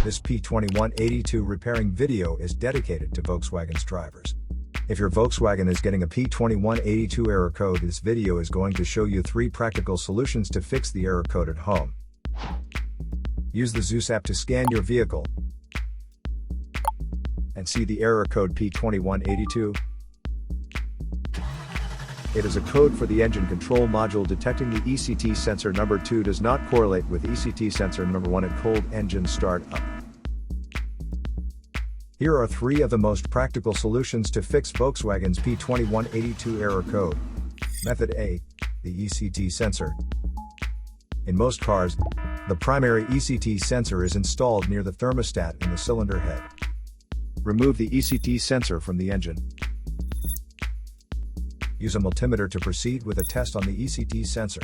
This P2182 repairing video is dedicated to Volkswagen's drivers. If your Volkswagen is getting a P2182 error code, this video is going to show you 3 practical solutions to fix the error code at home. Use the Zeus app to scan your vehicle and see the error code P2182. It is a code for the engine control module detecting the ECT sensor number 2 does not correlate with ECT sensor number 1 at cold engine start up. Here are 3 of the most practical solutions to fix Volkswagen's P2182 error code. Method A. The ECT sensor. In most cars, the primary ECT sensor is installed near the thermostat in the cylinder head. Remove the ECT sensor from the engine. Use a multimeter to proceed with a test on the ECT sensor.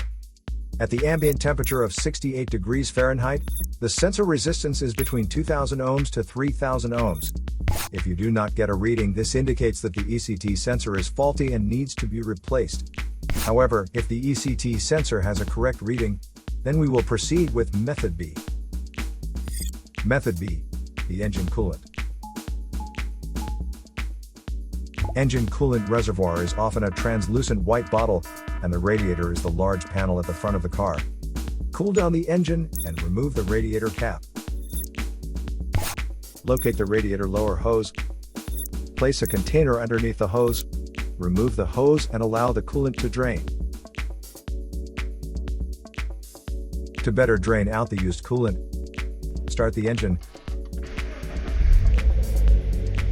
At the ambient temperature of 68 degrees Fahrenheit, the sensor resistance is between 2000 ohms to 3000 ohms. If you do not get a reading, this indicates that the ECT sensor is faulty and needs to be replaced. However, if the ECT sensor has a correct reading, then we will proceed with Method B. Method B. The engine coolant. Engine coolant reservoir is often a translucent white bottle, and the radiator is the large panel at the front of the car. Cool down the engine and remove the radiator cap. Locate the radiator lower hose. Place a container underneath the hose. Remove the hose and allow the coolant to drain. To better drain out the used coolant, start the engine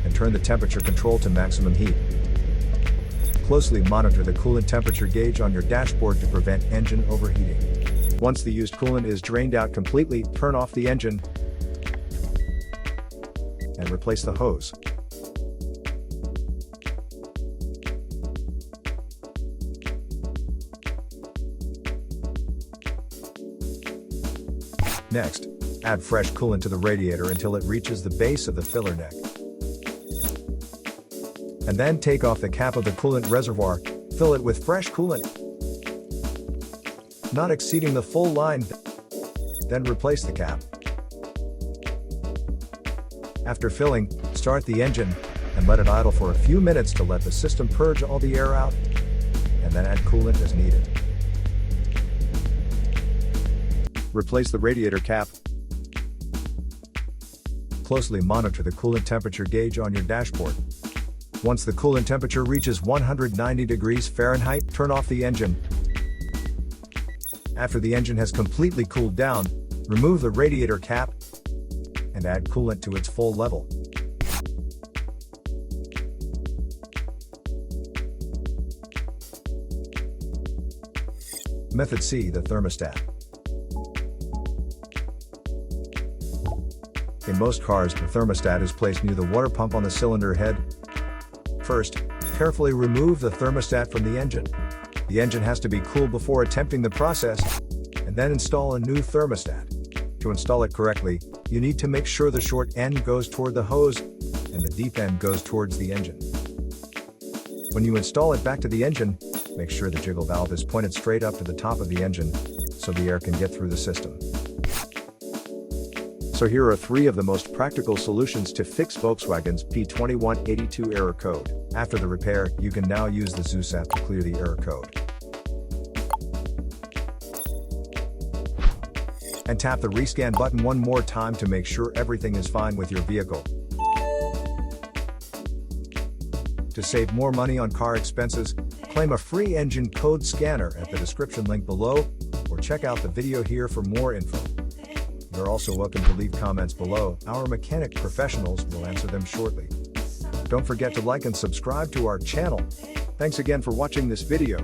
and turn the temperature control to maximum heat. Closely monitor the coolant temperature gauge on your dashboard to prevent engine overheating. Once the used coolant is drained out completely, turn off the engine and replace the hose. Next, add fresh coolant to the radiator until it reaches the base of the filler neck. And then take off the cap of the coolant reservoir, fill it with fresh coolant, not exceeding the full line, then replace the cap. After filling, start the engine, and let it idle for a few minutes to let the system purge all the air out, and then add coolant as needed. Replace the radiator cap. Closely monitor the coolant temperature gauge on your dashboard. Once the coolant temperature reaches 190 degrees Fahrenheit, turn off the engine. After the engine has completely cooled down, remove the radiator cap and add coolant to its full level. Method C. The thermostat. In most cars, the thermostat is placed near the water pump on the cylinder head. First, carefully remove the thermostat from the engine. The engine has to be cool before attempting the process, and then install a new thermostat. To install it correctly, you need to make sure the short end goes toward the hose, and the deep end goes towards the engine. When you install it back to the engine, make sure the jiggle valve is pointed straight up to the top of the engine, so the air can get through the system. So here are 3 of the most practical solutions to fix Volkswagen's P2182 error code. After the repair, you can now use the Zeus app to clear the error code. And tap the rescan button one more time to make sure everything is fine with your vehicle. To save more money on car expenses, claim a free engine code scanner at the description link below, or check out the video here for more info. You're also welcome to leave comments below. Our mechanic professionals will answer them shortly. Don't forget to like and subscribe to our channel. Thanks again for watching this video.